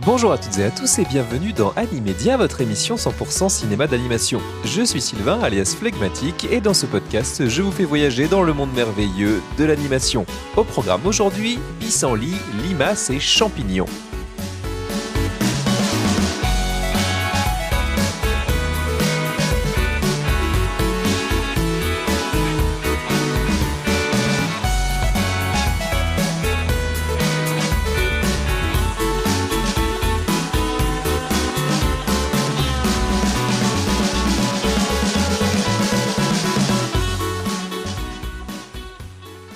Bonjour à toutes et à tous et bienvenue dans Animédia, votre émission 100% cinéma d'animation. Je suis Sylvain, alias Phlegmatique, et dans ce podcast, je vous fais voyager dans le monde merveilleux de l'animation. Au programme aujourd'hui, pissenlit, limaces et champignons.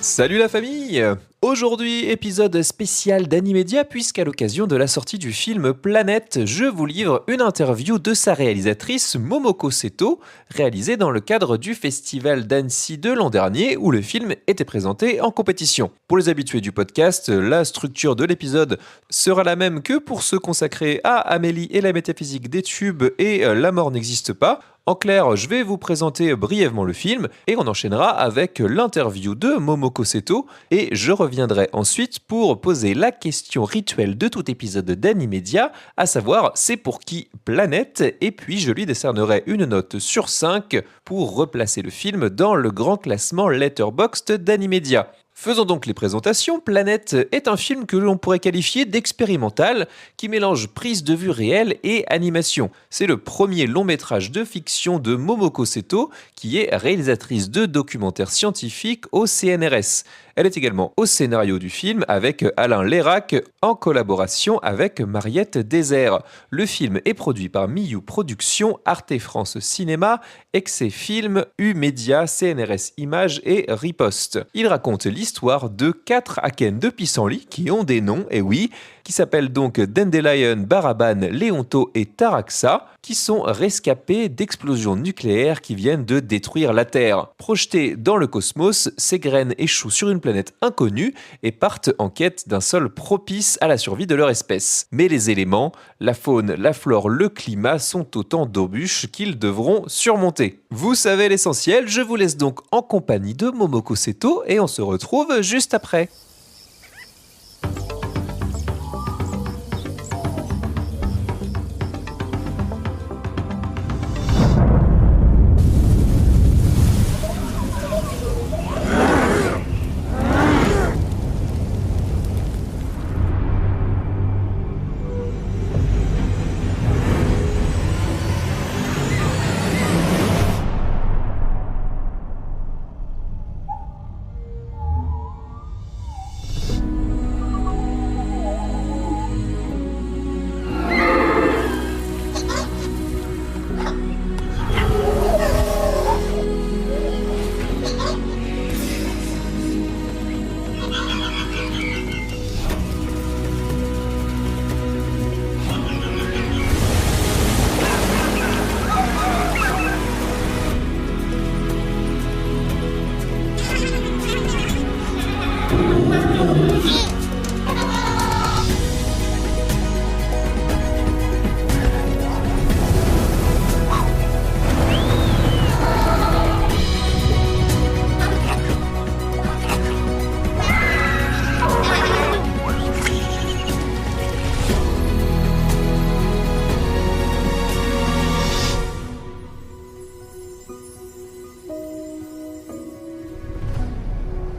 Salut la famille! Aujourd'hui, épisode spécial d'Animédia puisqu'à l'occasion de la sortie du film Planète, je vous livre une interview de sa réalisatrice Momoko Seto, réalisée dans le cadre du festival d'Annecy de l'an dernier où le film était présenté en compétition. Pour les habitués du podcast, la structure de l'épisode sera la même que pour ceux consacrés à Amélie et la métaphysique des tubes et La mort n'existe pas. En clair, je vais vous présenter brièvement le film et on enchaînera avec l'interview de Momoko Seto et je reviendrai ensuite pour poser la question rituelle de tout épisode d'Animédia, à savoir c'est pour qui Planète, et puis je lui décernerai une note sur 5 pour replacer le film dans le grand classement Letterboxd d'Animédia. Faisons donc les présentations. Planète est un film que l'on pourrait qualifier d'expérimental, qui mélange prise de vue réelle et animation. C'est le premier long métrage de fiction de Momoko Seto, qui est réalisatrice de documentaires scientifiques au CNRS. Elle est également au scénario du film avec Alain Lérac en collaboration avec Mariette Désert. Le film est produit par Miyu Productions, Arte France Cinéma, Excès Film, U-Média, CNRS Images et Riposte. Il raconte l'histoire de 4 Aken de pissenlit qui ont des noms, et oui, qui s'appellent donc Dandelion, Baraban, Léonto et Taraxa, qui sont rescapés d'explosions nucléaires qui viennent de détruire la Terre. Projetés dans le cosmos, ces graines échouent sur une planète inconnue et partent en quête d'un sol propice à la survie de leur espèce. Mais les éléments, la faune, la flore, le climat sont autant d'embûches qu'ils devront surmonter. Vous savez l'essentiel, je vous laisse donc en compagnie de Momoko Seto et on se retrouve juste après.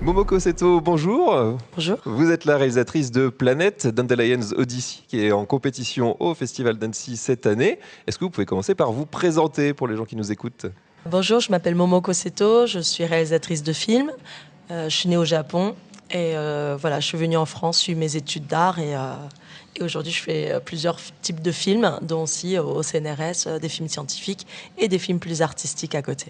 Momoko Seto, bonjour. Bonjour. Vous êtes la réalisatrice de Planète, Dandelion's Odyssey, qui est en compétition au Festival d'Annecy cette année. Est-ce que vous pouvez commencer par vous présenter pour les gens qui nous écoutent ? Bonjour, je m'appelle Momoko Seto, je suis réalisatrice de films. Je suis née au Japon et voilà, je suis venue en France, suivre mes études d'art et aujourd'hui je fais plusieurs types de films, dont aussi au CNRS, des films scientifiques et des films plus artistiques à côté.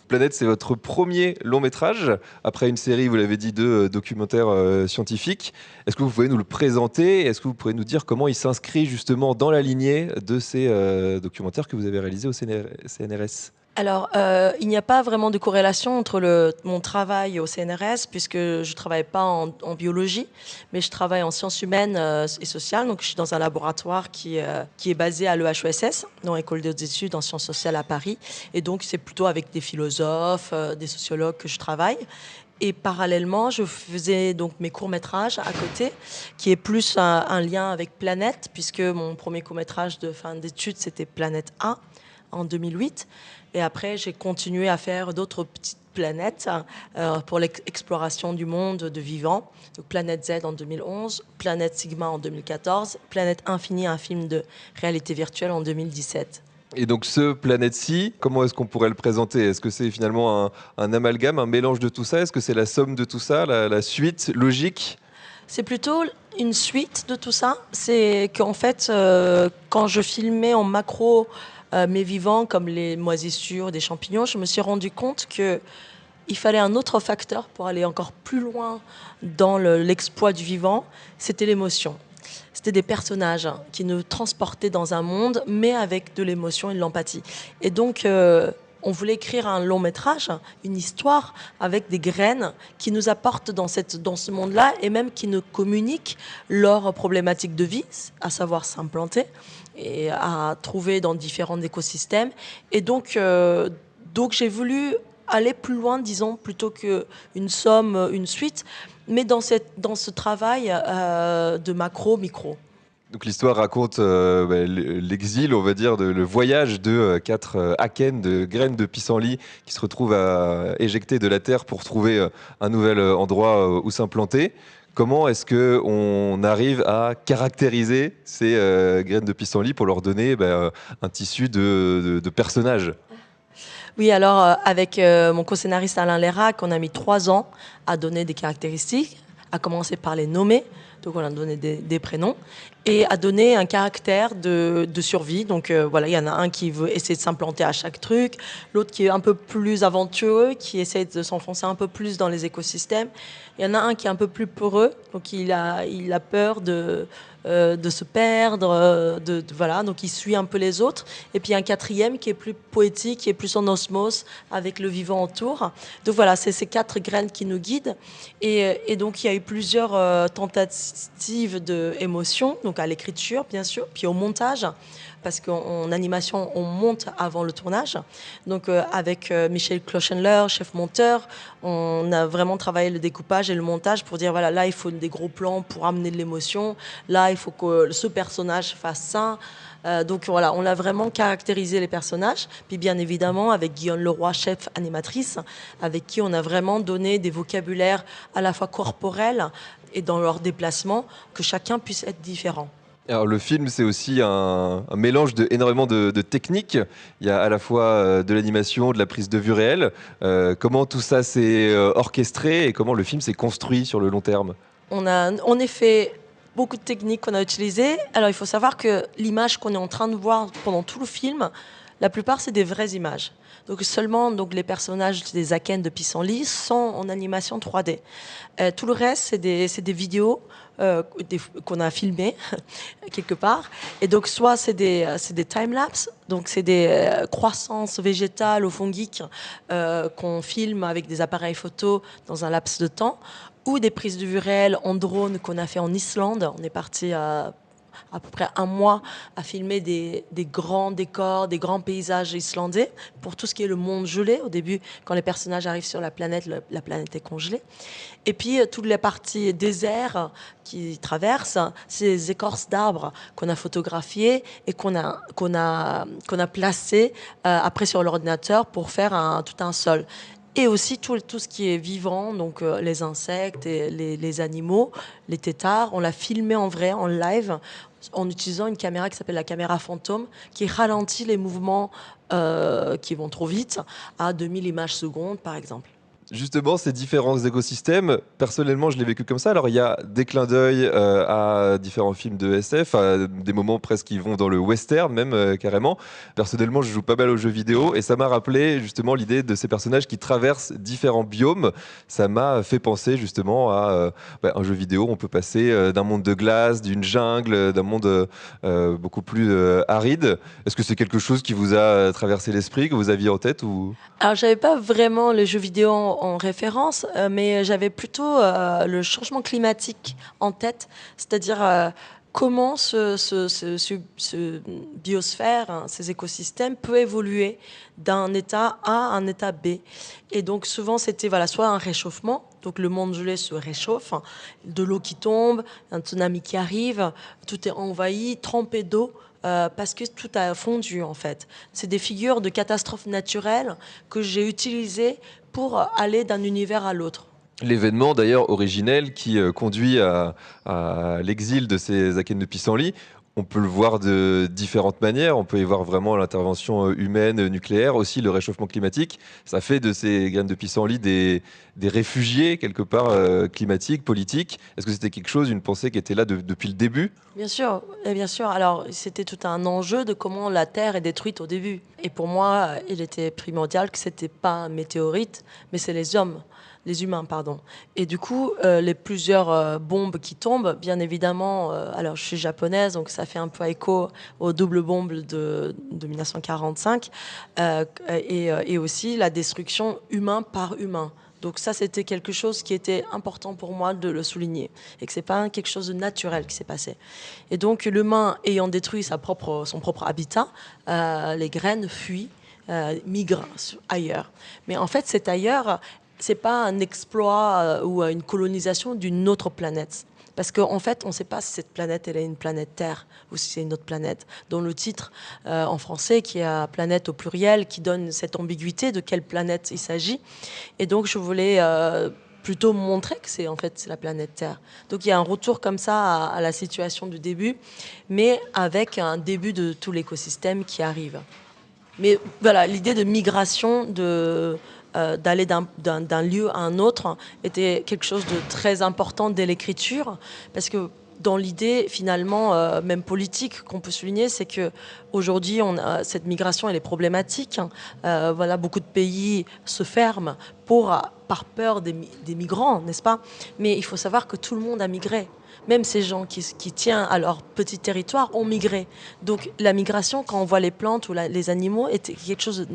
Planète, c'est votre premier long métrage, après une série, vous l'avez dit, de documentaires scientifiques. Est-ce que vous pouvez nous le présenter ? Est-ce que vous pourrez nous dire comment il s'inscrit justement dans la lignée de ces documentaires que vous avez réalisés au CNRS ? Alors, il n'y a pas vraiment de corrélation entre mon travail au CNRS, puisque je ne travaille pas en biologie, mais je travaille en sciences humaines et sociales. Donc, je suis dans un laboratoire qui est basé à l'EHESS, dans l'École des études en sciences sociales à Paris. Et donc, c'est plutôt avec des philosophes, des sociologues que je travaille. Et parallèlement, je faisais donc mes courts-métrages à côté, qui est plus un lien avec Planète, puisque mon premier court-métrage de fin d'études, c'était Planète A en 2008. Et après, j'ai continué à faire d'autres petites planètes pour l'exploration du monde de vivant. Donc Planète Z en 2011, Planète Sigma en 2014, Planète Infinie, un film de réalité virtuelle en 2017. Et donc ce Planète C, comment est-ce qu'on pourrait le présenter? Est-ce que c'est finalement un amalgame, un mélange de tout ça? Est-ce que c'est la somme de tout ça, la suite logique? C'est plutôt une suite de tout ça. C'est qu'en fait, quand je filmais en macro mes vivants, comme les moisissures, des champignons, je me suis rendu compte que il fallait un autre facteur pour aller encore plus loin dans l'exploit du vivant, c'était l'émotion. C'était des personnages qui nous transportaient dans un monde, mais avec de l'émotion et de l'empathie. Et donc, on voulait écrire un long métrage, une histoire avec des graines qui nous apportent dans ce monde-là et même qui nous communiquent leurs problématiques de vie, à savoir s'implanter et à trouver dans différents écosystèmes. Et donc j'ai voulu aller plus loin, disons, plutôt qu'une somme, une suite, mais dans ce travail de macro-micro. Donc l'histoire raconte l'exil, on va dire, le voyage de 4 akènes, de graines de pissenlit qui se retrouvent éjectées de la terre pour trouver un nouvel endroit où s'implanter. Comment est-ce qu'on arrive à caractériser ces graines de pissenlit pour leur donner un tissu de personnages? Oui, alors avec mon co-scénariste Alain Lérac, on a mis 3 ans à donner des caractéristiques, à commencer par les nommer, donc on a donné des prénoms, et à donner un caractère de survie. Donc voilà, il y en a un qui veut essayer de s'implanter à chaque truc, l'autre qui est un peu plus aventureux, qui essaie de s'enfoncer un peu plus dans les écosystèmes. Il y en a un qui est un peu plus peureux, donc il a peur de se perdre, voilà, donc il suit un peu les autres. Et puis un quatrième qui est plus poétique, qui est plus en osmose avec le vivant autour. Donc voilà, c'est ces 4 graines qui nous guident. Et donc il y a eu plusieurs tentatives d'émotion, donc à l'écriture bien sûr, puis au montage, parce qu'en animation on monte avant le tournage. Donc avec Michel Clochenler, chef monteur, on a vraiment travaillé le découpage et le montage pour dire voilà, là il faut des gros plans pour amener de l'émotion, là il faut que ce personnage fasse ça. Donc voilà, on a vraiment caractérisé les personnages. Puis bien évidemment avec Guillaume Leroy, chef animatrice, avec qui on a vraiment donné des vocabulaires à la fois corporels et dans leur déplacement, que chacun puisse être différent. Alors le film, c'est aussi un mélange énormément de techniques. Il y a à la fois de l'animation, de la prise de vue réelle. Comment tout ça s'est orchestré et comment le film s'est construit sur le long terme? On a en effet beaucoup de techniques qu'on a utilisées. Alors il faut savoir que l'image qu'on est en train de voir pendant tout le film, la plupart c'est des vraies images. Donc seulement les personnages des akènes de pissenlit sont en animation 3D. Tout le reste c'est des vidéos qu'on a filmées quelque part. Et donc soit c'est des time-lapse, donc c'est des croissances végétales ou fongiques qu'on filme avec des appareils photo dans un laps de temps, ou des prises de vue réelles en drone qu'on a fait en Islande. On est parti à peu près 1 mois à filmer des grands décors, des grands paysages islandais pour tout ce qui est le monde gelé. Au début, quand les personnages arrivent sur la planète est congelée. Et puis, toutes les parties désert qui traversent, c'est les écorces d'arbres qu'on a photographiées et qu'on a placées après sur l'ordinateur pour faire tout un sol. Et aussi tout ce qui est vivant, donc les insectes et les animaux, les têtards, on l'a filmé en vrai, en live, en utilisant une caméra qui s'appelle la caméra fantôme, qui ralentit les mouvements qui vont trop vite à 2000 images secondes, par exemple. Justement, ces différents écosystèmes, personnellement, je l'ai vécu comme ça. Alors, il y a des clins d'œil à différents films de SF, à des moments presque qui vont dans le western, même carrément. Personnellement, je joue pas mal aux jeux vidéo et ça m'a rappelé justement l'idée de ces personnages qui traversent différents biomes. Ça m'a fait penser justement à un jeu vidéo. On peut passer d'un monde de glace, d'une jungle, d'un monde beaucoup plus aride. Est-ce que c'est quelque chose qui vous a traversé l'esprit, que vous aviez en tête ou... Alors, j'avais pas vraiment les jeux vidéo en référence, mais j'avais plutôt le changement climatique en tête, c'est-à-dire comment ce biosphère, hein, ces écosystèmes peut évoluer d'un état A à un état B. Et donc souvent c'était voilà, soit un réchauffement, donc le monde gelé se réchauffe, hein, de l'eau qui tombe, un tsunami qui arrive, tout est envahi, trempé d'eau. Parce que tout a fondu en fait. C'est des figures de catastrophes naturelles que j'ai utilisées pour aller d'un univers à l'autre. L'événement d'ailleurs originel qui conduit à l'exil de ces Akènes de Pissenlit, on peut le voir de différentes manières. On peut y voir vraiment l'intervention humaine, nucléaire, aussi le réchauffement climatique. Ça fait de ces graines de pissenlit des réfugiés, quelque part, climatiques, politiques. Est-ce que c'était quelque chose, une pensée qui était là depuis le début? Bien sûr, et bien sûr. Alors, c'était tout un enjeu de comment la Terre est détruite au début. Et pour moi, il était primordial que c'était pas un météorite, mais c'est les humains, pardon. Et du coup, les plusieurs bombes qui tombent, bien évidemment, alors je suis japonaise, donc ça fait un peu écho aux doubles bombes de 1945, et aussi la destruction humain par humain. Donc ça, c'était quelque chose qui était important pour moi de le souligner, et que c'est pas quelque chose de naturel qui s'est passé. Et donc l'humain ayant détruit son propre habitat, les graines fuient, migrent ailleurs. Mais en fait, cet ailleurs, c'est pas un exploit ou une colonisation d'une autre planète. Parce qu'en fait, on ne sait pas si cette planète elle est une planète Terre ou si c'est une autre planète. Dont le titre en français, qui est planète au pluriel, qui donne cette ambiguïté de quelle planète il s'agit. Et donc, je voulais plutôt montrer que c'est en fait c'est la planète Terre. Donc, il y a un retour comme ça à la situation du début, mais avec un début de tout l'écosystème qui arrive. Mais voilà, l'idée de migration, d'aller d'un lieu à un autre, était quelque chose de très important dès l'écriture, parce que dans l'idée, finalement, même politique, qu'on peut souligner, c'est que aujourd'hui, cette migration, elle est problématique. Voilà, beaucoup de pays se ferment par peur des migrants, n'est-ce pas? Mais il faut savoir que tout le monde a migré. Même ces gens qui tiennent à leur petit territoire ont migré. Donc la migration, quand on voit les plantes ou les animaux, est quelque chose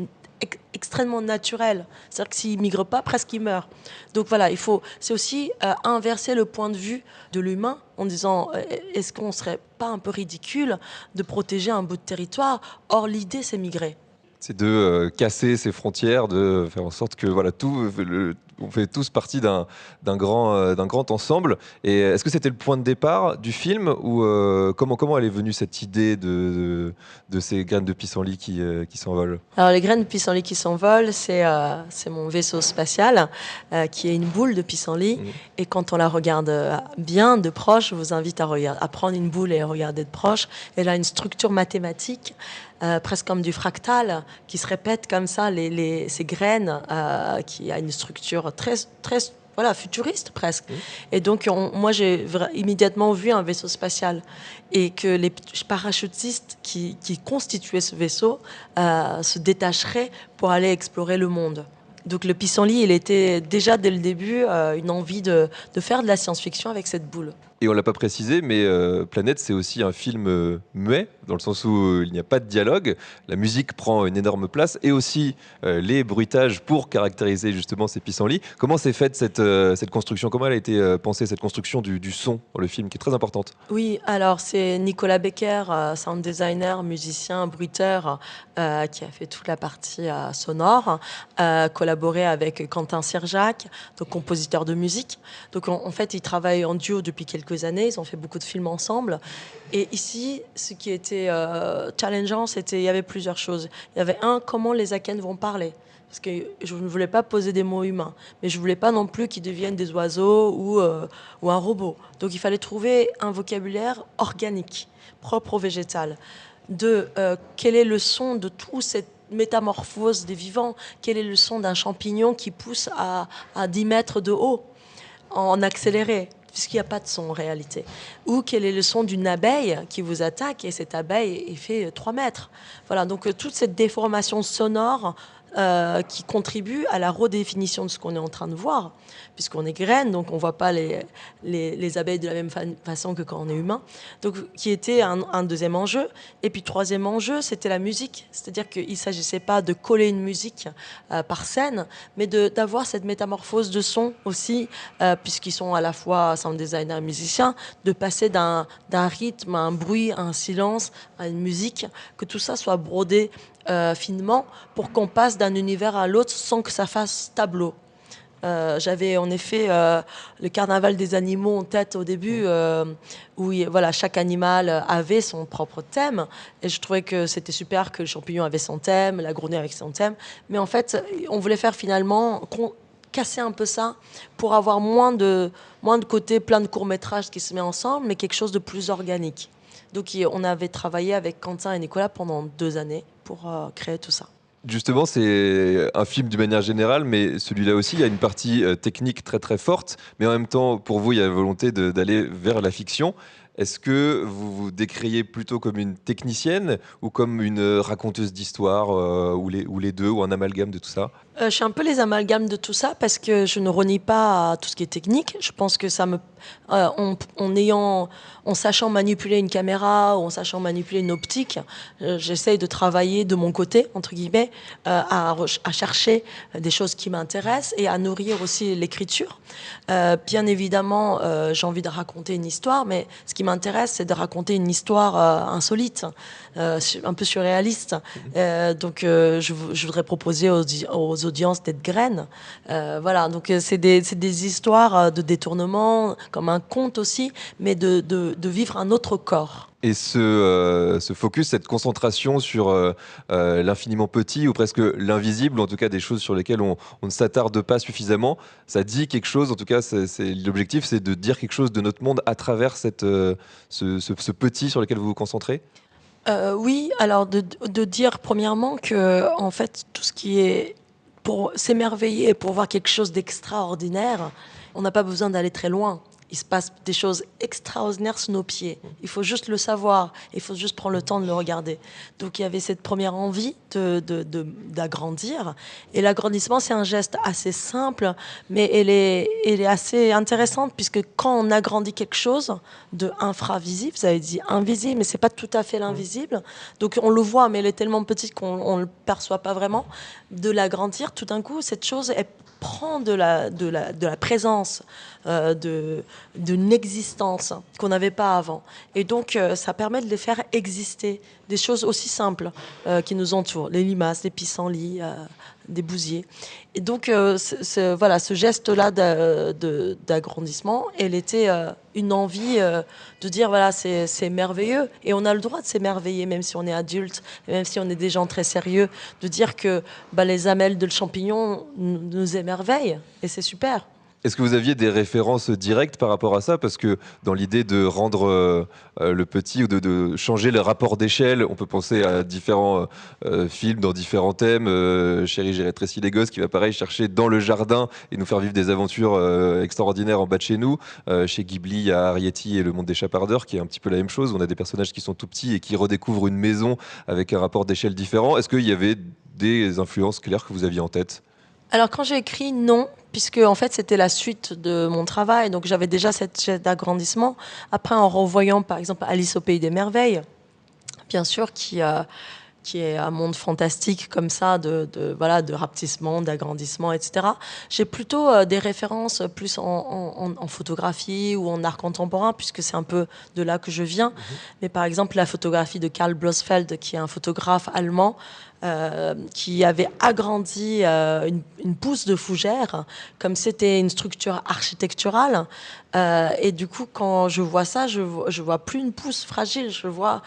extrêmement naturel. C'est-à-dire que s'ils ne migrent pas, presque ils meurent. Donc voilà, c'est aussi inverser le point de vue de l'humain en disant est-ce qu'on ne serait pas un peu ridicule de protéger un bout de territoire? Or, l'idée, c'est migrer. C'est de casser ces frontières, de faire en sorte que voilà, on fait tous partie d'un grand ensemble. Et est-ce que c'était le point de départ du film ou comment elle est venue cette idée de ces graines de pissenlit qui s'envolent? Alors, les graines de pissenlit qui s'envolent, c'est mon vaisseau spatial qui est une boule de pissenlit. Et quand on la regarde bien de proche, je vous invite à prendre une boule et à regarder de proche. Elle a une structure mathématique, presque comme du fractal, qui se répète comme ça, ces graines, qui a une structure très, très voilà, futuriste presque. Et donc, moi, j'ai immédiatement vu un vaisseau spatial et que les parachutistes qui constituaient ce vaisseau se détacheraient pour aller explorer le monde. Donc le pissenlit, il était déjà dès le début une envie de faire de la science-fiction avec cette boule. Et on l'a pas précisé, mais Planète, c'est aussi un film muet, dans le sens où il n'y a pas de dialogue. La musique prend une énorme place, et aussi les bruitages pour caractériser justement ces pissenlits. Comment s'est faite cette construction? Comment elle a été pensée, cette construction du son dans le film, qui est très importante? Oui, alors c'est Nicolas Becker, sound designer, musicien, bruiteur, qui a fait toute la partie sonore, collaboré avec Quentin Sirjac, donc compositeur de musique. Donc en fait, ils travaillent en duo depuis quelques années, ils ont fait beaucoup de films ensemble. Et ici, ce qui était challengeant, il y avait plusieurs choses. Il y avait comment les Akènes vont parler. Parce que je ne voulais pas poser des mots humains, mais je ne voulais pas non plus qu'ils deviennent des oiseaux ou un robot. Donc il fallait trouver un vocabulaire organique, propre au végétal. Quel est le son de toute cette métamorphose des vivants? Quel est le son d'un champignon qui pousse à 10 mètres de haut, en accéléré, puisqu'il n'y a pas de son en réalité? Ou quel est le son d'une abeille qui vous attaque et cette abeille est fait 3 mètres? Voilà, donc toute cette déformation sonore qui contribuent à la redéfinition de ce qu'on est en train de voir, puisqu'on est graine, donc on ne voit pas les abeilles de la même façon que quand on est humain. Donc, qui était un deuxième enjeu. Et puis, troisième enjeu, c'était la musique. C'est-à-dire qu'il ne s'agissait pas de coller une musique par scène, mais d'avoir cette métamorphose de son aussi, puisqu'ils sont à la fois sound designers et musiciens, de passer d'un rythme à un bruit, à un silence, à une musique, que tout ça soit brodé finement pour qu'on passe d'un univers à l'autre sans que ça fasse tableau. J'avais en effet le carnaval des animaux en tête au début, où voilà, chaque animal avait son propre thème. Et je trouvais que c'était super que le champignon avait son thème, la grenouille avec son thème. Mais en fait, on voulait faire finalement casser un peu ça pour avoir moins de côté plein de courts-métrages qui se met ensemble, mais quelque chose de plus organique. Donc on avait travaillé avec Quentin et Nicolas pendant 2 années pour créer tout ça. Justement, c'est un film d'une manière générale, mais celui-là aussi, il y a une partie technique très très forte, mais en même temps, pour vous, il y a la volonté d'aller vers la fiction. Est-ce que vous vous décririez plutôt comme une technicienne ou comme une raconteuse d'histoire, ou les deux, ou un amalgame de tout ça? Je suis un peu les amalgames de tout ça parce que je ne renie pas à tout ce qui est technique. Je pense que ça me, en sachant manipuler une caméra ou en sachant manipuler une optique, j'essaye de travailler de mon côté entre guillemets à chercher des choses qui m'intéressent et à nourrir aussi l'écriture. Bien évidemment, j'ai envie de raconter une histoire, mais ce qui m'intéresse, c'est de raconter une histoire insolite, un peu surréaliste. Donc, je voudrais proposer aux audiences d'être graines. Voilà, donc c'est des histoires de détournement, comme un conte aussi, mais de vivre un autre corps. Et ce focus, cette concentration sur l'infiniment petit ou presque l'invisible, ou en tout cas des choses sur lesquelles on ne s'attarde pas suffisamment, ça dit quelque chose, en tout cas l'objectif c'est de dire quelque chose de notre monde à travers ce petit sur lequel vous vous concentrez? Oui, alors de dire premièrement que en fait tout ce qui est pour s'émerveiller et pour voir quelque chose d'extraordinaire, on n'a pas besoin d'aller très loin. Il se passe des choses extraordinaires sous nos pieds. Il faut juste le savoir. Il faut juste prendre le temps de le regarder. Donc il y avait cette première envie d'agrandir. Et l'agrandissement, c'est un geste assez simple, mais elle est assez intéressante puisque quand on agrandit quelque chose de infravisible, vous avez dit invisible, mais c'est pas tout à fait l'invisible. Donc on le voit, mais elle est tellement petite qu'on ne le perçoit pas vraiment. De l'agrandir, tout d'un coup, cette chose, elle prend de la présence, d'une existence qu'on n'avait pas avant. Et donc, ça permet de les faire exister. Des choses aussi simples qui nous entourent. Les limaces, les pissenlits, des bousiers. Et donc, voilà, ce geste-là d'agrandissement, elle était une envie de dire, voilà, c'est merveilleux. Et on a le droit de s'émerveiller, même si on est adulte, même si on est des gens très sérieux, de dire que les amelles de champignon nous émerveillent. Et c'est super. Est-ce que vous aviez des références directes par rapport à ça? Parce que dans l'idée de rendre le petit ou de changer le rapport d'échelle, on peut penser à différents films dans différents thèmes. Chérie, j'ai rétréci les gosses, qui va pareil chercher dans le jardin et nous faire vivre des aventures extraordinaires en bas de chez nous. Chez Ghibli, il y a Arrietty et le monde des chapardeurs, qui est un petit peu la même chose. On a des personnages qui sont tout petits et qui redécouvrent une maison avec un rapport d'échelle différent. Est-ce qu'il y avait des influences claires que vous aviez en tête? Alors quand j'ai écrit, non, puisque en fait c'était la suite de mon travail, donc j'avais déjà cette geste d'agrandissement. Après, en revoyant par exemple Alice au pays des merveilles, bien sûr, qui est un monde fantastique comme ça, voilà, de rapetissement, d'agrandissement, etc. J'ai plutôt des références plus en photographie ou en art contemporain, puisque c'est un peu de là que je viens. Mais par exemple, la photographie de Karl Blossfeld, qui est un photographe allemand, qui avait agrandi une pousse de fougère, comme c'était une structure architecturale. Et du coup, quand je vois ça, je vois plus une pousse fragile, je vois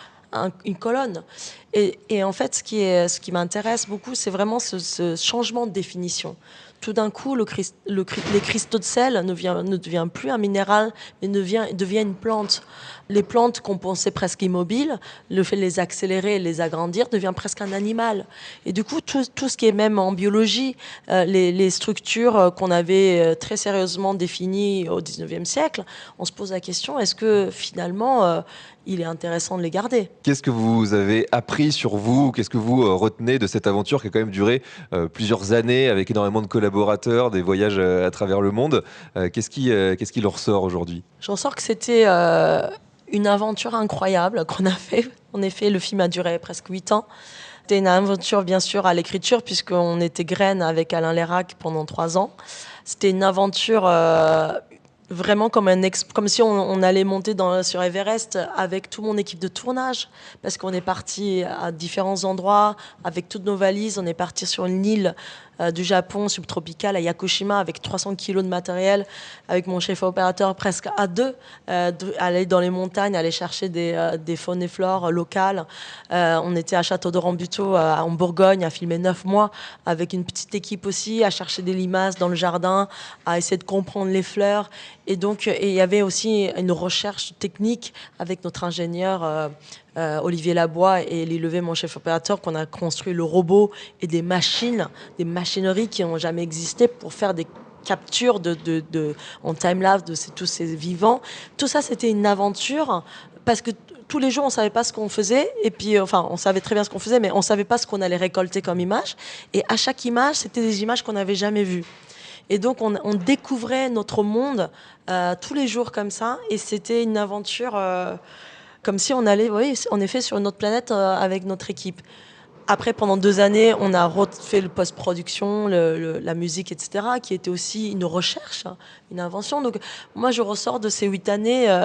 une colonne. Et en fait, ce qui m'intéresse beaucoup, c'est vraiment ce changement de définition. Tout d'un coup, les cristaux de sel ne devient plus un minéral, mais devient une plante. Les plantes qu'on pensait presque immobiles, le fait de les accélérer, les agrandir, devient presque un animal. Et du coup, tout ce qui est même en biologie, les structures qu'on avait très sérieusement définies au 19e siècle, on se pose la question, est-ce que finalement, il est intéressant de les garder. Qu'est-ce que vous avez appris sur vous? Qu'est-ce que vous retenez de cette aventure qui a quand même duré plusieurs années avec énormément de collaborateurs, des voyages à travers le monde? Qu'est-ce qui leur ressort aujourd'hui? Je ressens que c'était une aventure incroyable qu'on a fait. En effet, le film a duré presque 8 ans. C'était une aventure, bien sûr, à l'écriture, puisqu'on était graine avec Alain Lérac pendant 3 ans. C'était une aventure vraiment comme si on allait monter sur Everest avec toute mon équipe de tournage, parce qu'on est parti à différents endroits avec toutes nos valises. On est parti sur une île du Japon subtropicale à Yakushima avec 300 kilos de matériel, avec mon chef opérateur presque à deux, aller dans les montagnes, aller chercher des faunes et flores locales. On était à Château de Rambuteau en Bourgogne à filmer 9 mois avec une petite équipe aussi, à chercher des limaces dans le jardin, à essayer de comprendre les fleurs. Et donc, il y avait aussi une recherche technique avec notre ingénieur Olivier Labois et Elie Levé, mon chef opérateur, qu'on a construit le robot et des machineries qui n'ont jamais existé pour faire des captures en time-lapse de tous ces vivants. Tout ça, c'était une aventure parce que tous les jours, on ne savait pas ce qu'on faisait. Et puis, on savait très bien ce qu'on faisait, mais on ne savait pas ce qu'on allait récolter comme image. Et à chaque image, c'était des images qu'on n'avait jamais vues. Et donc, on découvrait notre monde tous les jours comme ça. Et c'était une aventure comme si on allait, oui, en effet, sur une autre planète avec notre équipe. Après, pendant 2 années, on a refait le post-production, la musique, etc., qui était aussi une recherche, une invention. Donc, moi, je ressors de ces 8 années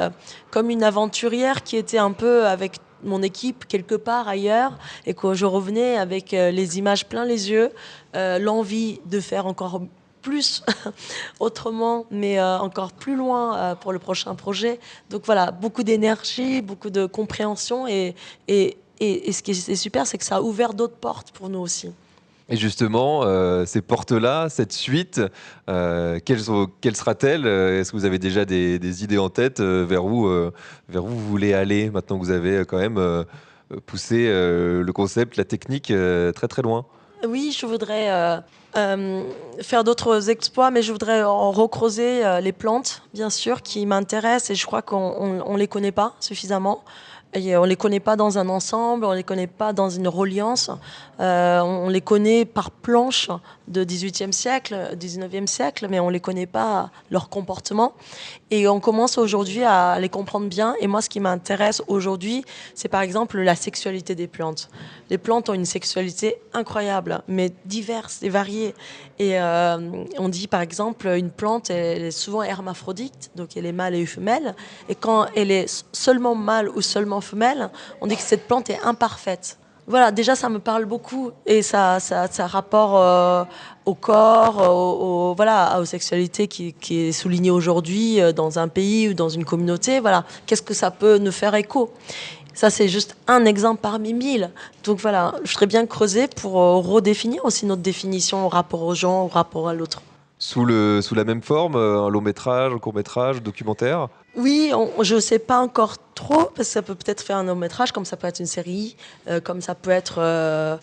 comme une aventurière qui était un peu avec mon équipe quelque part ailleurs et que je revenais avec les images plein les yeux, l'envie de faire encore plus autrement, mais encore plus loin pour le prochain projet. Donc voilà, beaucoup d'énergie, beaucoup de compréhension et ce qui est super, c'est que ça a ouvert d'autres portes pour nous aussi. Et justement, ces portes-là, cette suite, quelle sera-t-elle? Est-ce que vous avez déjà des idées en tête vers où vous voulez aller maintenant que vous avez quand même poussé le concept, la technique très très loin? Oui, je voudrais faire d'autres exploits, mais je voudrais en recreuser les plantes, bien sûr, qui m'intéressent et je crois qu'on ne les connaît pas suffisamment. Et on ne les connaît pas dans un ensemble, on ne les connaît pas dans une reliance. On les connaît par planches de 18e siècle, 19e siècle, mais on ne les connaît pas, leur comportement. Et on commence aujourd'hui à les comprendre bien. Et moi, ce qui m'intéresse aujourd'hui, c'est par exemple la sexualité des plantes. Les plantes ont une sexualité incroyable, mais diverse et variée. Et on dit par exemple, une plante, elle est souvent hermaphrodite, donc elle est mâle et femelle. Et quand elle est seulement mâle ou seulement femelle, on dit que cette plante est imparfaite. Voilà, déjà ça me parle beaucoup et ça rapport au corps, voilà, aux sexualités qui est souligné aujourd'hui dans un pays ou dans une communauté. Voilà, qu'est-ce que ça peut nous faire écho? Ça, c'est juste un exemple parmi 1000. Donc voilà, je voudrais bien creuser pour redéfinir aussi notre définition au rapport aux gens, au rapport à l'autre. Sous la même forme, un long métrage, un court métrage, documentaire? Oui, je ne sais pas encore trop, parce que ça peut peut-être faire un long métrage, comme ça peut être une série, comme ça peut être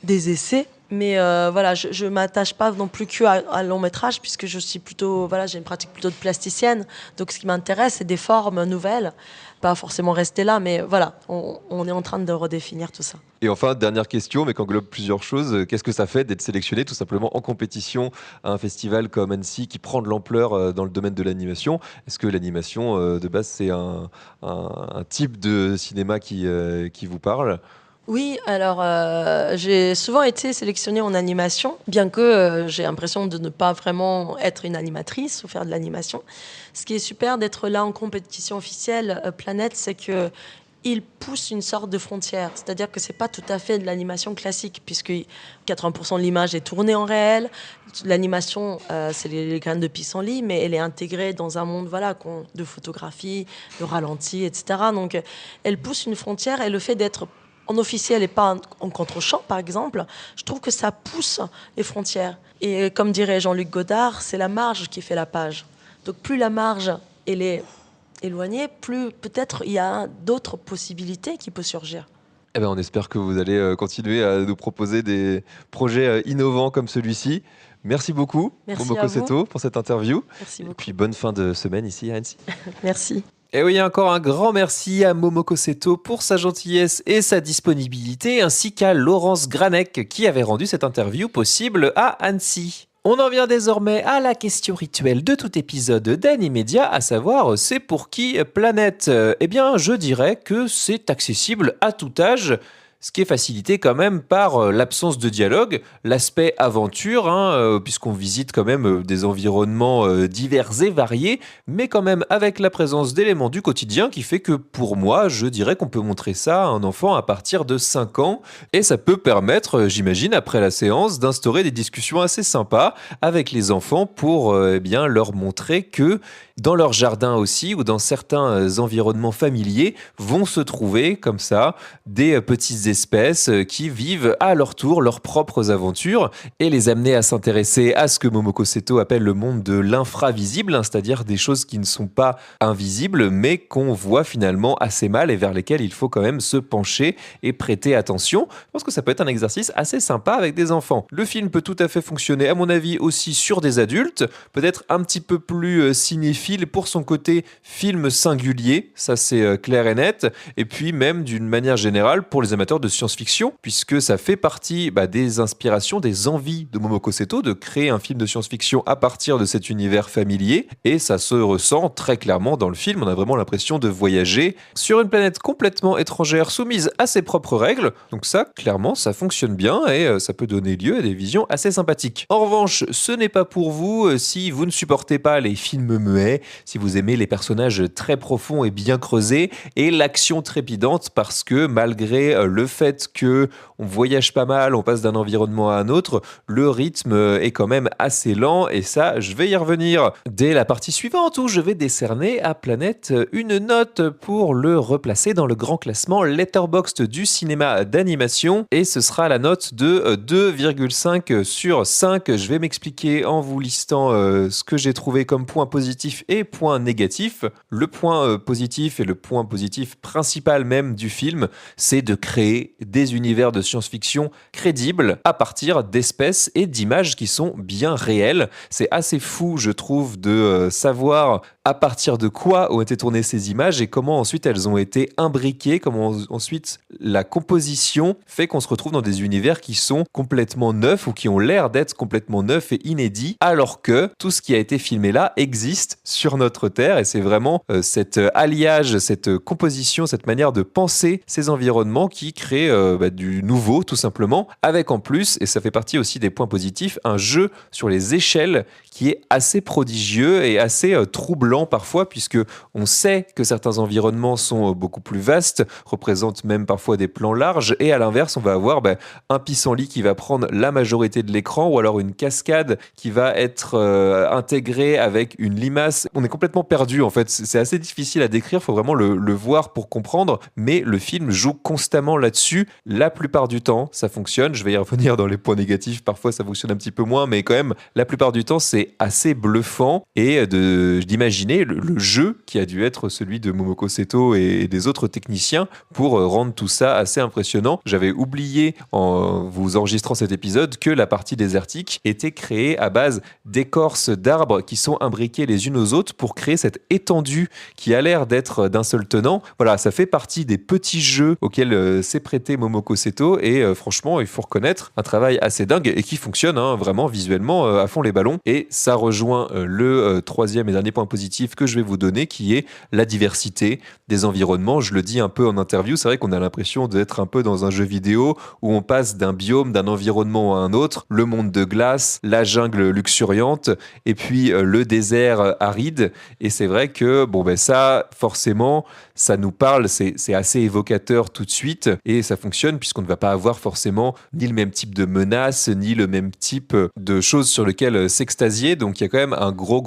des essais. Mais voilà, je ne m'attache pas non plus qu'à long métrage, puisque je suis plutôt, voilà, j'ai une pratique plutôt de plasticienne. Donc ce qui m'intéresse, c'est des formes nouvelles. Pas forcément rester là, mais voilà, on est en train de redéfinir tout ça. Et enfin, dernière question, mais qui englobe plusieurs choses. Qu'est-ce que ça fait d'être sélectionné tout simplement en compétition à un festival comme Annecy qui prend de l'ampleur dans le domaine de l'animation? Est-ce que l'animation, de base, c'est un type de cinéma qui vous parle? Oui, alors j'ai souvent été sélectionnée en animation, bien que j'ai l'impression de ne pas vraiment être une animatrice ou faire de l'animation. Ce qui est super d'être là en compétition officielle Planète, c'est que il pousse une sorte de frontière. C'est-à-dire que c'est pas tout à fait de l'animation classique, puisque 80% de l'image est tournée en réel. L'animation, c'est les graines de pissenlit, mais elle est intégrée dans un monde voilà, de photographie, de ralenti, etc. Donc elle pousse une frontière et le fait d'être en officiel et pas en contre-champ, par exemple, je trouve que ça pousse les frontières. Et comme dirait Jean-Luc Godard, c'est la marge qui fait la page. Donc plus la marge elle est éloignée, plus peut-être il y a d'autres possibilités qui peuvent surgir. Eh ben, on espère que vous allez continuer à nous proposer des projets innovants comme celui-ci. Merci beaucoup, Merci Momoko à vous. Seto, pour cette interview. Merci Et beaucoup. puis bonne fin de semaine ici à Annecy. Merci. Et oui, encore un grand merci à Momoko Seto pour sa gentillesse et sa disponibilité, ainsi qu'à Laurence Granek qui avait rendu cette interview possible à Annecy. On en vient désormais à la question rituelle de tout épisode d'Animedia, à savoir c'est pour qui Planète. Eh bien, je dirais que c'est accessible à tout âge. Ce qui est facilité quand même par l'absence de dialogue, l'aspect aventure, puisqu'on visite quand même des environnements divers et variés, mais quand même avec la présence d'éléments du quotidien qui fait que pour moi, je dirais qu'on peut montrer ça à un enfant à partir de 5 ans, et ça peut permettre, j'imagine, après la séance, d'instaurer des discussions assez sympas avec les enfants pour bien leur montrer que dans leur jardin aussi, ou dans certains environnements familiers, vont se trouver comme ça des petites espèces qui vivent à leur tour leurs propres aventures et les amener à s'intéresser à ce que Momoko Seto appelle le monde de l'infravisible, c'est-à-dire des choses qui ne sont pas invisibles mais qu'on voit finalement assez mal et vers lesquelles il faut quand même se pencher et prêter attention. Je pense que ça peut être un exercice assez sympa avec des enfants. Le film peut tout à fait fonctionner à mon avis aussi sur des adultes, peut-être un petit peu plus cinéphile pour son côté film singulier, ça c'est clair et net, et puis même d'une manière générale pour les amateurs de science-fiction, puisque ça fait partie des inspirations, des envies de Momoko Seto de créer un film de science-fiction à partir de cet univers familier, et ça se ressent très clairement dans le film. On a vraiment l'impression de voyager sur une planète complètement étrangère soumise à ses propres règles, donc ça clairement ça fonctionne bien et ça peut donner lieu à des visions assez sympathiques. En revanche, ce n'est pas pour vous si vous ne supportez pas les films muets, si vous aimez les personnages très profonds et bien creusés et l'action trépidante, parce que malgré le fait que on voyage pas mal, on passe d'un environnement à un autre, le rythme est quand même assez lent et ça, je vais y revenir dès la partie suivante où je vais décerner à Planète une note pour le replacer dans le grand classement Letterboxd du cinéma d'animation et ce sera la note de 2,5 sur 5. Je vais m'expliquer en vous listant ce que j'ai trouvé comme point positif et point négatif. Le point positif et le point positif principal même du film, c'est de créer des univers de science-fiction crédibles à partir d'espèces et d'images qui sont bien réelles. C'est assez fou, je trouve, de savoir à partir de quoi ont été tournées ces images et comment ensuite elles ont été imbriquées, comment ensuite la composition fait qu'on se retrouve dans des univers qui sont complètement neufs ou qui ont l'air d'être complètement neufs et inédits, alors que tout ce qui a été filmé là existe sur notre Terre et c'est vraiment cet alliage, cette composition, cette manière de penser ces environnements qui crée du nouveau tout simplement, avec en plus, et ça fait partie aussi des points positifs, un jeu sur les échelles qui est assez prodigieux et assez troublant parfois, puisque on sait que certains environnements sont beaucoup plus vastes, représentent même parfois des plans larges, et à l'inverse, on va avoir un pissenlit qui va prendre la majorité de l'écran, ou alors une cascade qui va être intégrée avec une limace. On est complètement perdu en fait, c'est assez difficile à décrire, il faut vraiment le voir pour comprendre, mais le film joue constamment là-dessus. La plupart du temps, ça fonctionne, je vais y revenir dans les points négatifs, parfois ça fonctionne un petit peu moins, mais quand même, la plupart du temps, c'est assez bluffant et d'imaginer le jeu qui a dû être celui de Momoko Seto et des autres techniciens pour rendre tout ça assez impressionnant. J'avais oublié en vous enregistrant cet épisode que la partie désertique était créée à base d'écorces d'arbres qui sont imbriquées les unes aux autres pour créer cette étendue qui a l'air d'être d'un seul tenant. Voilà, ça fait partie des petits jeux auxquels s'est prêté Momoko Seto et franchement, il faut reconnaître un travail assez dingue et qui fonctionne vraiment visuellement à fond les ballons. Et ça rejoint le troisième et dernier point positif que je vais vous donner, qui est la diversité des environnements. Je le dis un peu en interview, c'est vrai qu'on a l'impression d'être un peu dans un jeu vidéo où on passe d'un biome, d'un environnement à un autre, le monde de glace, la jungle luxuriante et puis le désert aride. Et c'est vrai que ça, forcément, ça nous parle, c'est assez évocateur tout de suite et ça fonctionne puisqu'on ne va pas avoir forcément ni le même type de menaces, ni le même type de choses sur lesquelles s'extasier. Donc il y a quand même un gros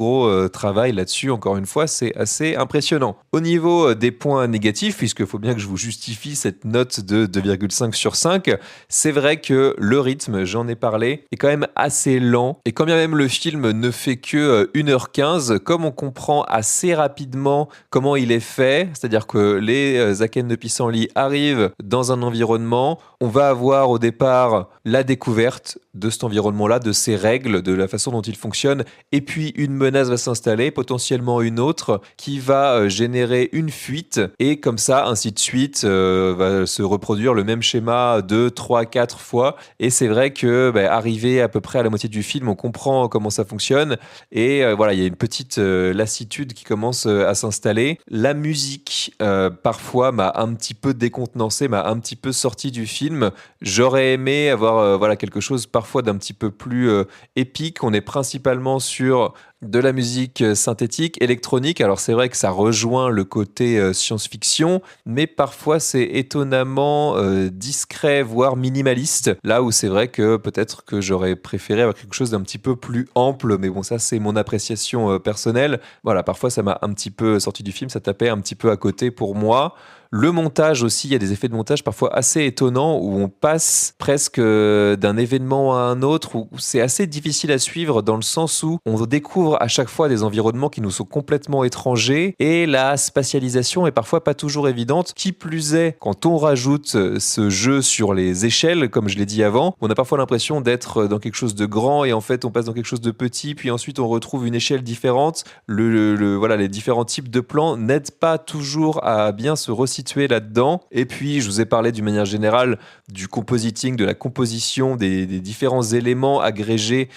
travail là-dessus. Encore une fois, c'est assez impressionnant. Au niveau des points négatifs, puisqu'il faut bien que je vous justifie cette note de 2,5 sur 5, c'est vrai que le rythme, j'en ai parlé, est quand même assez lent. Et quand bien même le film ne fait que 1h15, comme on comprend assez rapidement comment il est fait, c'est-à-dire que les Zaken de Pissenlit arrivent dans un environnement, on va avoir au départ la découverte de cet environnement-là, de ses règles, de la façon dont il fonctionne, fonctionne, et puis une menace va s'installer, potentiellement une autre, qui va générer une fuite, et comme ça, ainsi de suite, va se reproduire le même schéma 2, 3, 4 fois. Et c'est vrai que arrivé à peu près à la moitié du film, on comprend comment ça fonctionne, et voilà, il y a une petite lassitude qui commence à s'installer. La musique, parfois, m'a un petit peu décontenancé, m'a un petit peu sorti du film. J'aurais aimé avoir voilà, quelque chose parfois d'un petit peu plus épique. On est principalement sur de la musique synthétique, électronique. Alors c'est vrai que ça rejoint le côté science-fiction, mais parfois c'est étonnamment discret, voire minimaliste. Là où c'est vrai que peut-être que j'aurais préféré avoir quelque chose d'un petit peu plus ample, mais bon, ça c'est mon appréciation personnelle. Voilà, parfois ça m'a un petit peu sorti du film, ça tapait un petit peu à côté pour moi. Le montage aussi, il y a des effets de montage parfois assez étonnants où on passe presque d'un événement à un autre, où c'est assez difficile à suivre dans le sens où on découvre à chaque fois des environnements qui nous sont complètement étrangers et la spatialisation est parfois pas toujours évidente. Qui plus est, quand on rajoute ce jeu sur les échelles, comme je l'ai dit avant, on a parfois l'impression d'être dans quelque chose de grand et en fait on passe dans quelque chose de petit, puis ensuite on retrouve une échelle différente. Voilà, les différents types de plans n'aident pas toujours à bien se resituer là-dedans. Et puis, je vous ai parlé d'une manière générale du compositing, de la composition, des différents éléments agrégés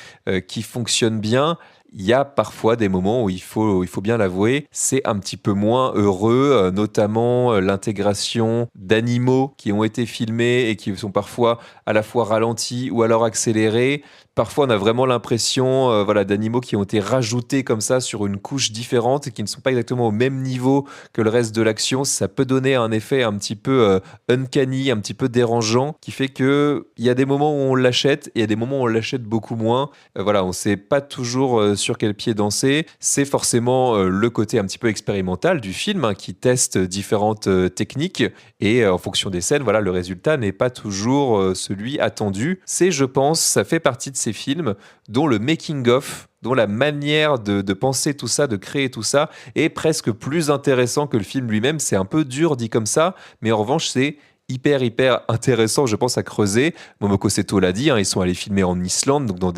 qui fonctionnent bien. Il y a parfois des moments où il faut bien l'avouer, c'est un petit peu moins heureux, notamment l'intégration d'animaux qui ont été filmés et qui sont parfois à la fois ralentis ou alors accélérés. Parfois, on a vraiment l'impression d'animaux qui ont été rajoutés comme ça sur une couche différente et qui ne sont pas exactement au même niveau que le reste de l'action. Ça peut donner un effet un petit peu uncanny, un petit peu dérangeant, qui fait qu'il y a des moments où on l'achète et il y a des moments où on l'achète beaucoup moins. On ne sait pas toujours sur quel pied danser. C'est forcément le côté un petit peu expérimental du film qui teste différentes techniques et en fonction des scènes, le résultat n'est pas toujours celui attendu. Je pense, ça fait partie de ces films dont le making-of, dont la manière de penser tout ça, de créer tout ça, est presque plus intéressant que le film lui-même. C'est un peu dur dit comme ça, mais en revanche, c'est hyper intéressant, je pense, à creuser. Momoko Seto l'a dit, ils sont allés filmer en Islande, donc dans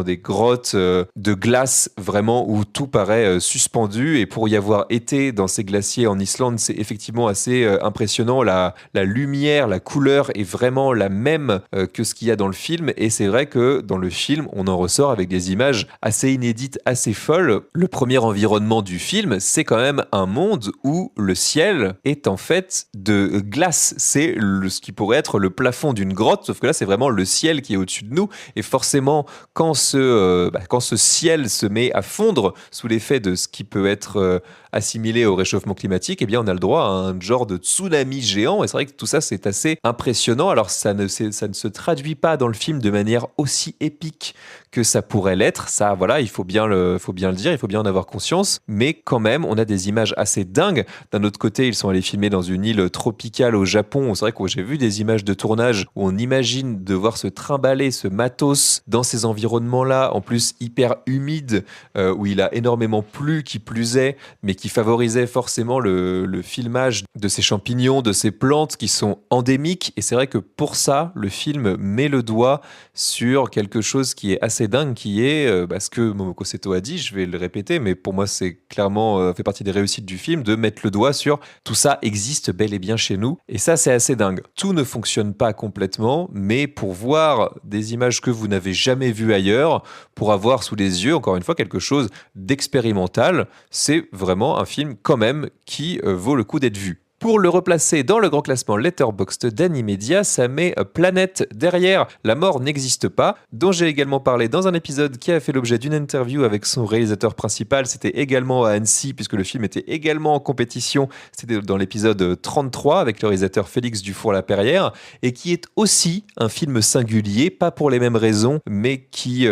des grottes de glace vraiment où tout paraît suspendu. Et pour y avoir été dans ces glaciers en Islande, c'est effectivement assez impressionnant. La lumière, la couleur est vraiment la même que ce qu'il y a dans le film. Et c'est vrai que dans le film, on en ressort avec des images assez inédites, assez folles. Le premier environnement du film, c'est quand même un monde où le ciel est en fait de glace. C'est ce qui pourrait être le plafond d'une grotte, sauf que là c'est vraiment le ciel qui est au-dessus de nous, et forcément quand ce ciel se met à fondre sous l'effet de ce qui peut être assimilé au réchauffement climatique, eh bien on a le droit à un genre de tsunami géant, et c'est vrai que tout ça c'est assez impressionnant. Alors ça ne se traduit pas dans le film de manière aussi épique que ça pourrait l'être, ça il faut bien le dire, il faut bien en avoir conscience, mais quand même on a des images assez dingues. D'un autre côté, ils sont allés filmer dans une île tropicale au Japon. C'est vrai que j'ai vu des images de tournage où on imagine devoir se trimballer ce matos dans ces environnements-là, en plus hyper humides, où il a énormément plu, qui plus est, mais qui favorisait forcément le filmage de ces champignons, de ces plantes qui sont endémiques. Et c'est vrai que pour ça, le film met le doigt sur quelque chose qui est assez dingue, qui est ce que Momoko Seto a dit, je vais le répéter, mais pour moi c'est clairement fait partie des réussites du film, de mettre le doigt sur tout ça existe bel et bien chez nous. Et ça c'est assez dingue. Tout ne fonctionne pas complètement, mais pour voir des images que vous n'avez jamais vues ailleurs, pour avoir sous les yeux, encore une fois, quelque chose d'expérimental, c'est vraiment un film quand même qui vaut le coup d'être vu. Pour le replacer dans le grand classement Letterboxd d'Animedia, ça met Planète derrière La mort n'existe pas, dont j'ai également parlé dans un épisode qui a fait l'objet d'une interview avec son réalisateur principal. C'était également à Annecy, puisque le film était également en compétition. C'était dans l'épisode 33 avec le réalisateur Félix Dufour-Laperrière, et qui est aussi un film singulier, pas pour les mêmes raisons, mais qui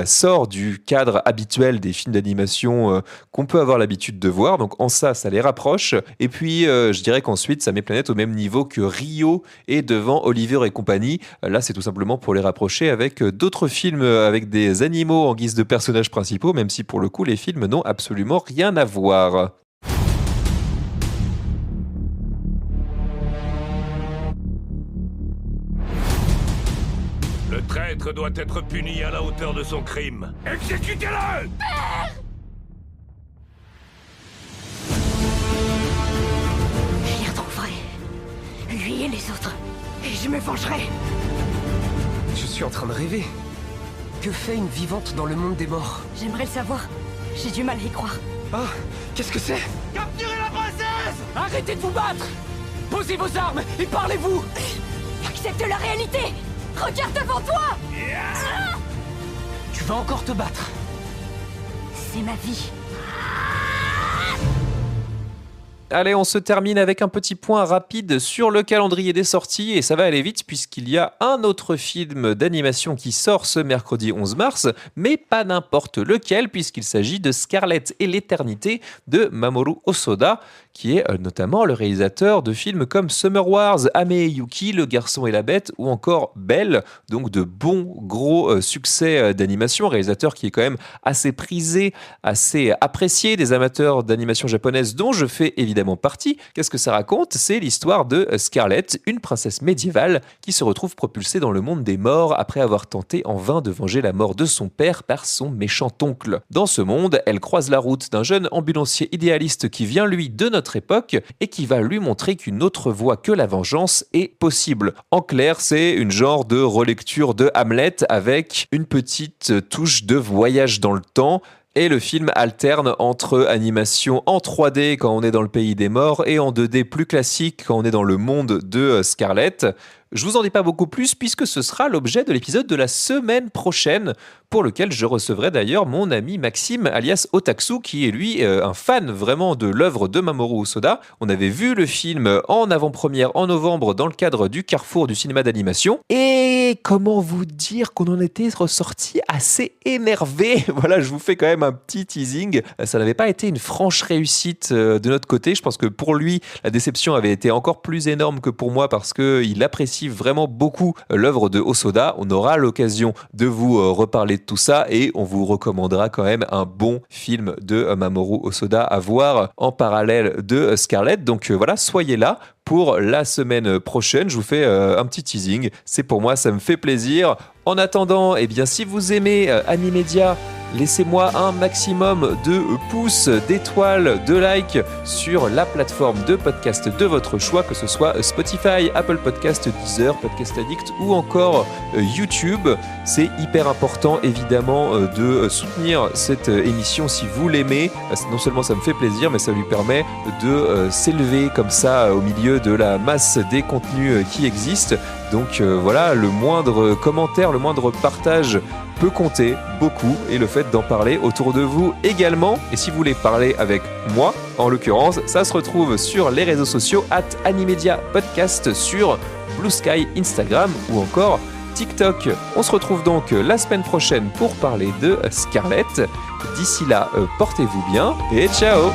sort du cadre habituel des films d'animation qu'on peut avoir l'habitude de voir. Donc en ça les rapproche. Et puis je dirais qu'ensuite, ça met Planète au même niveau que Rio et devant Oliver et compagnie. Là, c'est tout simplement pour les rapprocher avec d'autres films avec des animaux en guise de personnages principaux, même si pour le coup, les films n'ont absolument rien à voir. Le 13 traître doit être puni à la hauteur de son crime. Exécutez-le! Je les retrouverai. Lui et les autres. Et je me vengerai. Je suis en train de rêver. Que fait une vivante dans le monde des morts? J'aimerais le savoir. J'ai du mal à y croire. Ah, qu'est-ce que c'est? Capturez la princesse! Arrêtez de vous battre! Posez vos armes et parlez-vous! Accepte la réalité! Regarde devant toi! Tu vas encore te battre. C'est ma vie. Allez, on se termine avec un petit point rapide sur le calendrier des sorties et ça va aller vite puisqu'il y a un autre film d'animation qui sort ce mercredi 11 mars, mais pas n'importe lequel puisqu'il s'agit de Scarlett et l'éternité de Mamoru Hosoda, qui est notamment le réalisateur de films comme Summer Wars, Ame et Yuki, Le Garçon et la Bête ou encore Belle, donc de bons gros succès d'animation, réalisateur qui est quand même assez prisé, assez apprécié des amateurs d'animation japonaise dont je fais évidemment partie. Qu'est-ce que ça raconte? C'est l'histoire de Scarlett, une princesse médiévale qui se retrouve propulsée dans le monde des morts après avoir tenté en vain de venger la mort de son père par son méchant oncle. Dans ce monde, elle croise la route d'un jeune ambulancier idéaliste qui vient lui de notre époque et qui va lui montrer qu'une autre voie que la vengeance est possible. En clair, c'est une genre de relecture de Hamlet avec une petite touche de voyage dans le temps. Et le film alterne entre animation en 3D quand on est dans le pays des morts et en 2D plus classique quand on est dans le monde de Scarlett. Je vous en dis pas beaucoup plus puisque ce sera l'objet de l'épisode de la semaine prochaine pour lequel je recevrai d'ailleurs mon ami Maxime alias Otaksu qui est lui un fan vraiment de l'œuvre de Mamoru Hosoda. On avait vu le film en avant-première en novembre dans le cadre du Carrefour du cinéma d'animation et comment vous dire qu'on en était ressorti assez énervé. Voilà, je vous fais quand même un petit teasing. Ça n'avait pas été une franche réussite de notre côté. Je pense que pour lui, la déception avait été encore plus énorme que pour moi parce qu'il apprécie vraiment beaucoup l'œuvre de Hosoda. On aura l'occasion de vous reparler de tout ça et on vous recommandera quand même un bon film de Mamoru Hosoda à voir en parallèle de Scarlett. Donc voilà, soyez là pour la semaine prochaine. Je vous fais un petit teasing. C'est pour moi, ça me fait plaisir. En attendant, eh bien, si vous aimez Animedia, laissez-moi un maximum de pouces, d'étoiles, de likes sur la plateforme de podcast de votre choix, que ce soit Spotify, Apple Podcast, Deezer, Podcast Addict ou encore YouTube. C'est hyper important évidemment de soutenir cette émission si vous l'aimez. Non seulement ça me fait plaisir, mais ça lui permet de s'élever comme ça au milieu de la masse des contenus qui existent. Donc voilà, le moindre commentaire, le moindre partage peut compter beaucoup et le fait d'en parler autour de vous également. Et si vous voulez parler avec moi, en l'occurrence, ça se retrouve sur les réseaux sociaux @Animedia Podcast sur Blue Sky, Instagram ou encore TikTok. On se retrouve donc la semaine prochaine pour parler de Scarlett. D'ici là, portez-vous bien et ciao!